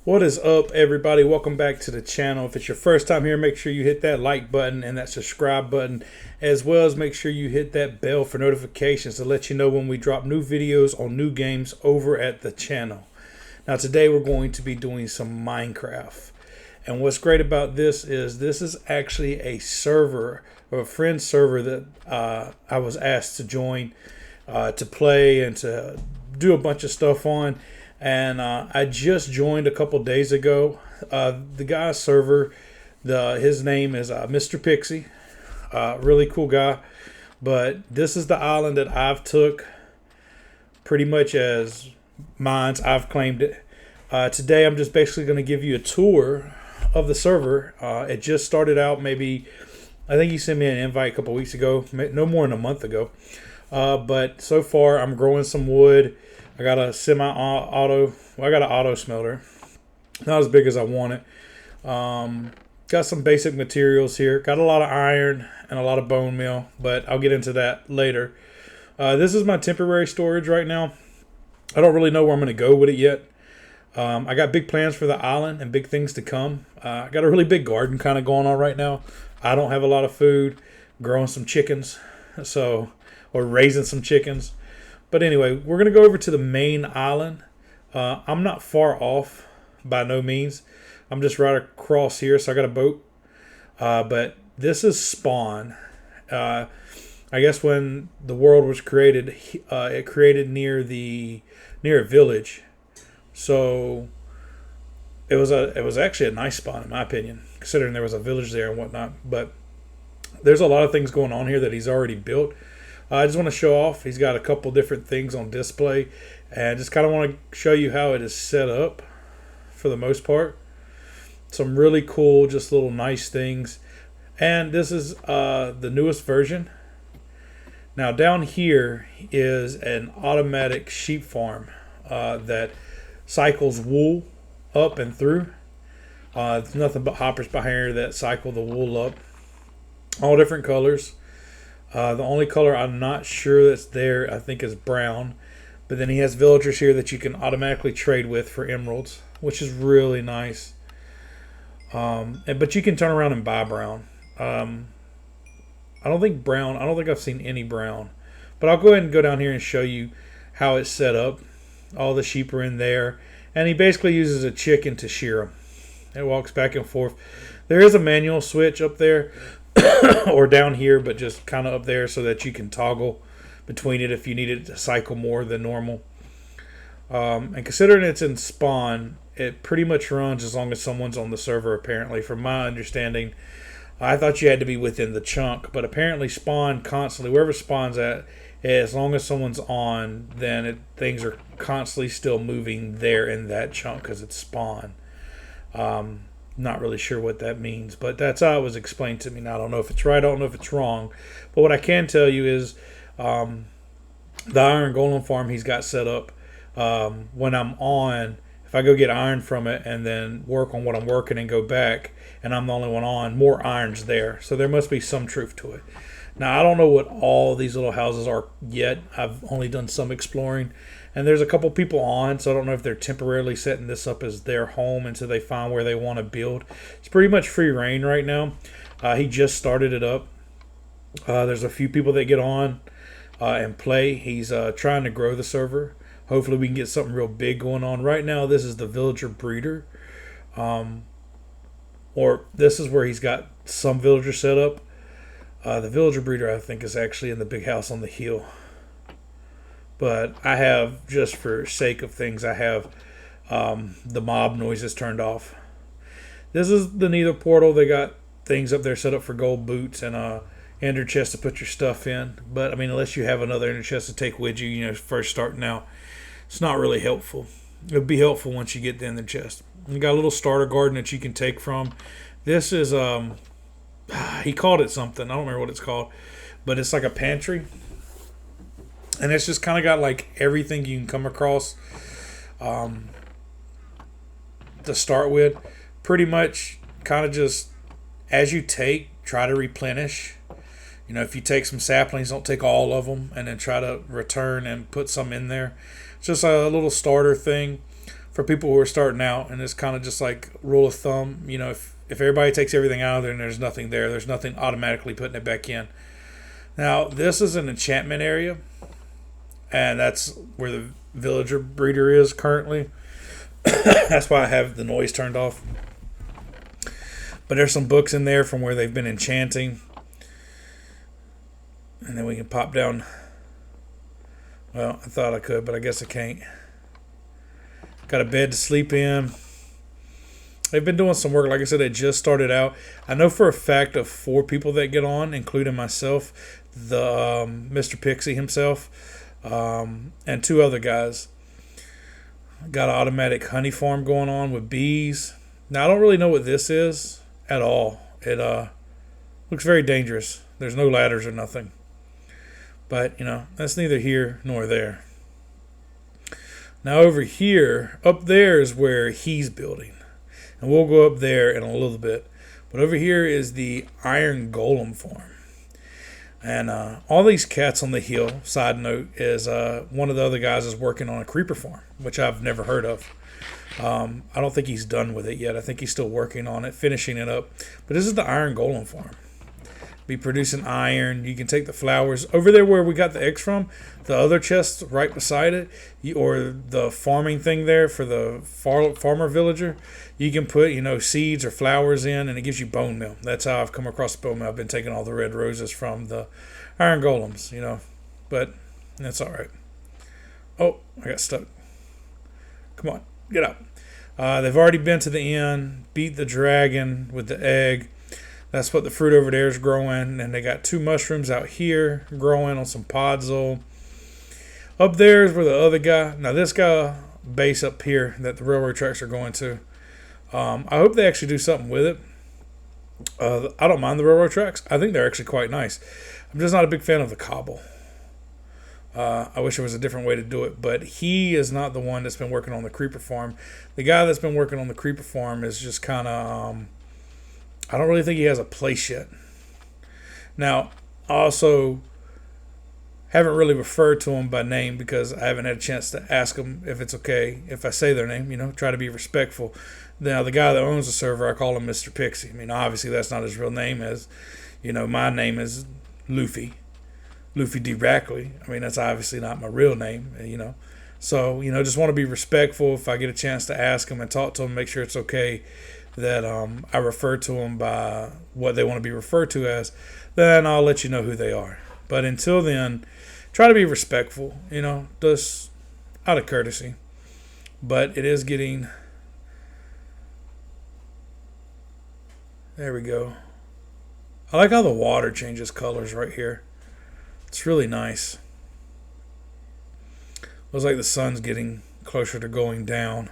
What is up, everybody? Welcome back to the channel. If it's your first time here, make sure you hit that like button and that subscribe button, as well as make sure you hit that bell for notifications to let you know when we drop new videos on new games over at the channel. Now today we're going to be doing some Minecraft, and what's great about this is actually a server, or a friend server, that I was asked to join to play and to do a bunch of stuff on. And I just joined a couple days ago. The guy's server, his name is MR.PIXIE. Really cool guy. But this is the island that I've took pretty much as mine. I've claimed it. Today I'm just basically going to give you a tour of the server. It just started out maybe, I think he sent me an invite a couple weeks ago, no more than a month ago. But so far I'm growing some wood. I got a semi-auto, I got an auto smelter. Not as big as I want it. Got some basic materials here. Got a lot of iron and a lot of bone meal, but I'll get into that later. This is my temporary storage right now. I don't really know where I'm going to go with it yet. I got big plans for the island and big things to come. I got a really big garden kind of going on right now. I don't have a lot of food. Growing some chickens, or raising some chickens. But anyway, we're going to go over to the main island. I'm not far off by no means. I'm just right across here, so I got a boat. But this is spawn. I guess when the world was created, it created near a village. So it was actually a nice spawn in my opinion, considering there was a village there and whatnot. But there's a lot of things going on here that he's already built. I just want to show off. He's got a couple different things on display, and just kind of want to show you how it is set up for the most part. Some really cool, just little nice things. And this is the newest version. Now down here is an automatic sheep farm that cycles wool up and through. It's nothing but hoppers behind here that cycle the wool up. All different colors. The only color I'm not sure that's there, I think, is brown. But then he has villagers here that you can automatically trade with for emeralds, which is really nice. But you can turn around and buy brown. I don't think I've seen any brown. But I'll go ahead and go down here and show you how it's set up. All the sheep are in there. And he basically uses a chicken to shear them. It walks back and forth. There is a manual switch up there. Or down here, but just kind of up there so that you can toggle between it if you need it to cycle more than normal. And considering it's in spawn, it pretty much runs as long as someone's on the server, apparently. From my understanding, I thought you had to be within the chunk, but apparently spawn constantly, wherever spawn's at, as long as someone's on, then things are constantly still moving there in that chunk because it's spawn. Not really sure what that means, but that's how it was explained to me. Now, I don't know if it's right, I don't know if it's wrong, but what I can tell you is the iron golem farm he's got set up. When I'm on, if I go get iron from it and then work on what I'm working and go back, and I'm the only one on, more iron's there. So there must be some truth to it. Now, I don't know what all these little houses are yet. I've only done some exploring. And there's a couple people on, so I don't know if they're temporarily setting this up as their home until they find where they want to build. It's pretty much free reign right now. He just started it up. There's a few people that get on and play. He's trying to grow the server. Hopefully we can get something real big going on. Right now, this is the villager breeder. Or this is where he's got some villagers set up. The villager breeder, I think, is actually in the big house on the hill. But I have, just for sake of things, I have the mob noises turned off. This is the Nether portal. They got things up there set up for gold boots and ender chest to put your stuff in. But I mean, unless you have another ender chest to take with you, first starting out, it's not really helpful. It'll be helpful once you get the ender chest. You got a little starter garden that you can take from. This is he called it something. I don't remember what it's called, but it's like a pantry. And it's just kind of got like everything you can come across to start with. Pretty much kind of just as you try to replenish. If you take some saplings, don't take all of them, and then try to return and put some in there. It's just a little starter thing. for people who are starting out, and it's kind of just like rule of thumb. You know, if everybody takes everything out of there and there's nothing there, there's nothing automatically putting it back in. Now, this is an enchantment area, and that's where the villager breeder is currently. That's why I have the noise turned off. But there's some books in there from where they've been enchanting. And then we can pop down. Well, I thought I could, but I guess I can't. Got a bed to sleep in. They've been doing some work. Like I said, they just started out. I know for a fact of 4 people that get on, including myself, the MR.PIXIE himself, and 2 other guys. Got an automatic honey farm going on with bees. Now, I don't really know what this is at all. It looks very dangerous. There's no ladders or nothing. But, you know, that's neither here nor there. Now, over here, up there is where he's building. And we'll go up there in a little bit. But over here is the Iron Golem farm. And all these cats on the hill, side note, is one of the other guys is working on a creeper farm, which I've never heard of. I don't think he's done with it yet. I think he's still working on it, finishing it up. But this is the Iron Golem farm. Be producing iron. You can take the flowers over there where we got the eggs from. The other chest right beside it, or the farming thing there for the farmer villager. You can put, you know, seeds or flowers in, and it gives you bone meal. That's how I've come across bone meal. I've been taking all the red roses from the iron golems, you know, but that's all right. Oh, I got stuck. Come on, get out. They've already been to the inn, beat the dragon with the egg. That's what the fruit over there is growing. And they got 2 mushrooms out here growing on some podzol. Up there is where the other guy. Now this guy base up here that the railroad tracks are going to. I hope they actually do something with it. I don't mind the railroad tracks. I think they're actually quite nice. I'm just not a big fan of the cobble. I wish there was a different way to do it. But he is not the one that's been working on the creeper farm. The guy that's been working on the creeper farm is just kind of... I don't really think he has a place yet. Now, I also haven't really referred to him by name because I haven't had a chance to ask him if it's okay if I say their name, you know, try to be respectful. Now, the guy that owns the server, I call him MR.PIXIE. I mean, obviously that's not his real name, as, you know, my name is LuffyDRackley. I mean, that's obviously not my real name, you know. So, you know, just want to be respectful. If I get a chance to ask him and talk to him, make sure it's okay that I refer to them by what they want to be referred to as, then I'll let you know who they are. But until then, try to be respectful, you know, just out of courtesy. But it is getting... There we go. I like how the water changes colors right here. It's really nice. Looks like the sun's getting closer to going down.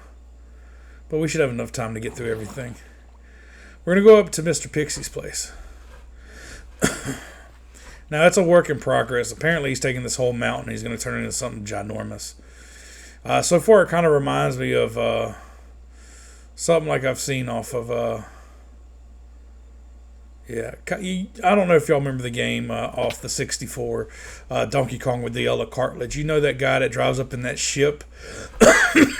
But we should have enough time to get through everything. We're going to go up to MR.PIXIE's place. Now, that's a work in progress. Apparently, he's taking this whole mountain. He's going to turn it into something ginormous. So far, it kind of reminds me of something like I've seen off of... Yeah, I don't know if y'all remember the game off the 64, Donkey Kong with the yellow cartilage. You know that guy that drives up in that ship?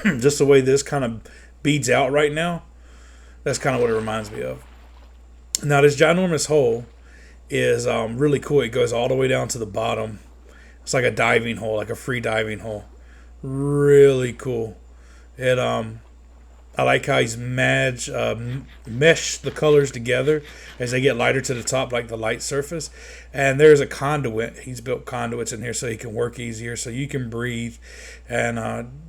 Just the way this kind of beads out right now. That's kind of what it reminds me of. Now, this ginormous hole is really cool. It goes all the way down to the bottom. It's like a diving hole, like a free diving hole. Really cool. It I like how he's mesh the colors together as they get lighter to the top, like the light surface. And there's a conduit. He's built conduits in here so he can work easier, so you can breathe. And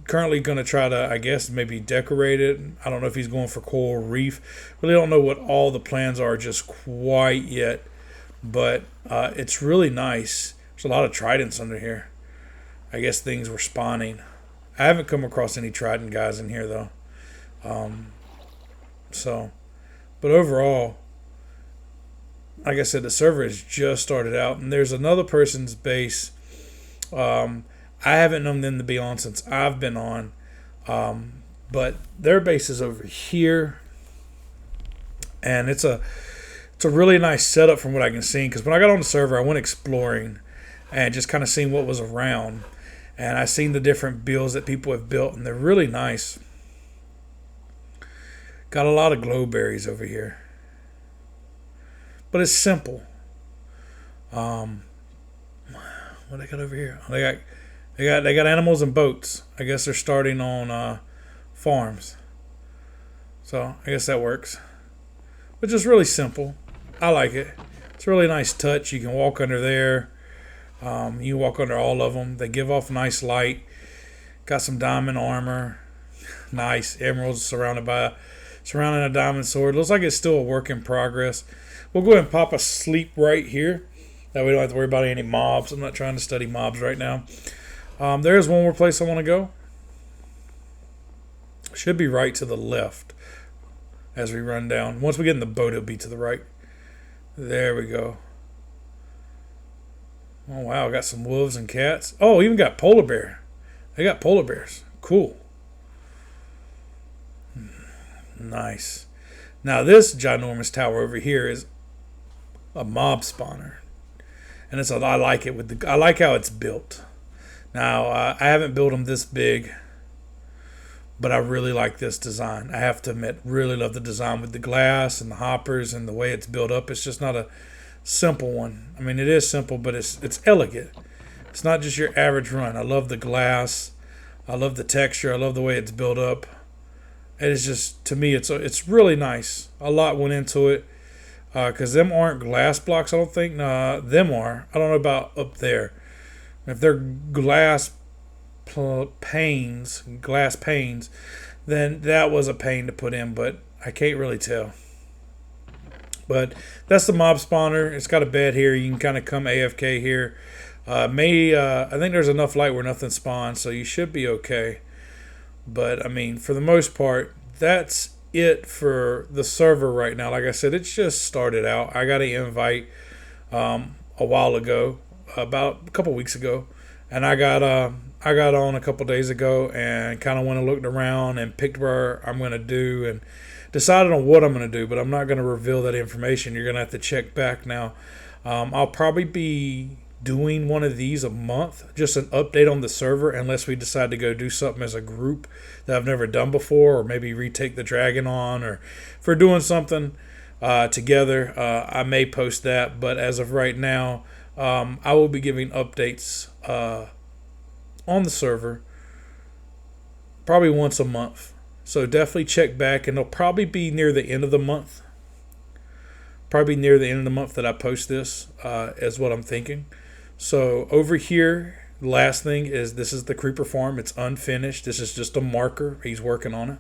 currently going to try to, I guess, maybe decorate it. I don't know if he's going for coral reef. Really don't know what all the plans are just quite yet. But it's really nice. There's a lot of tridents under here. I guess things were spawning. I haven't come across any trident guys in here, though. But overall, like I said, the server has just started out, and there's another person's base. I haven't known them to be on since I've been on, but their base is over here, and it's a really nice setup from what I can see. Because when I got on the server, I went exploring and just kind of seeing what was around, and I seen the different builds that people have built, and they're really nice. Got a lot of glowberries over here, but it's simple. What they got over here? They got animals and boats. I guess they're starting on farms. So I guess that works. But just really simple. I like it. It's a really nice touch. You can walk under there. You can walk under all of them. They give off nice light. Got some diamond armor. Nice. Emeralds surrounding a diamond sword. Looks like it's still a work in progress. We'll go ahead and pop a sleep right here. That way we don't have to worry about any mobs. I'm not trying to study mobs right now. There's one more place I want to go. Should be right to the left as we run down. Once we get in the boat, it'll be to the right. There we go. Oh, wow. Got some wolves and cats. Oh, even got polar bear. They got polar bears. Cool. Nice. Now, this ginormous tower over here is a mob spawner. And I like it. I like how it's built. Now, I haven't built them this big, but I really like this design. I have to admit, really love the design with the glass and the hoppers and the way it's built up. It's just not a simple one. I mean, it is simple, but it's elegant. It's not just your average run. I love the glass. I love the texture. I love the way it's built up. It is just, to me, it's really nice. A lot went into it. Because them aren't glass blocks, I don't think. No, them are. I don't know about up there. If they're glass panes, then that was a pain to put in, but I can't really tell. But that's the mob spawner. It's got a bed here. You can kind of come AFK here. I think there's enough light where nothing spawns, so you should be okay. But, I mean, for the most part, that's it for the server right now. Like I said, it's just started out. I got an invite a while ago, about a couple weeks ago, and I got on a couple days ago and kind of went and looked around and picked where I'm going to do and decided on what I'm going to do, but I'm not going to reveal that information. You're going to have to check back now. I'll probably be doing one of these a month, just an update on the server, unless we decide to go do something as a group that I've never done before, or maybe retake the dragon on, or if we're doing something together, I may post that. But as of right now, I will be giving updates on the server probably once a month. So definitely check back, and it'll probably be near the end of the month. Probably near the end of the month that I post this, is what I'm thinking. So over here, the last thing is this is the creeper farm. It's unfinished. This is just a marker. He's working on it.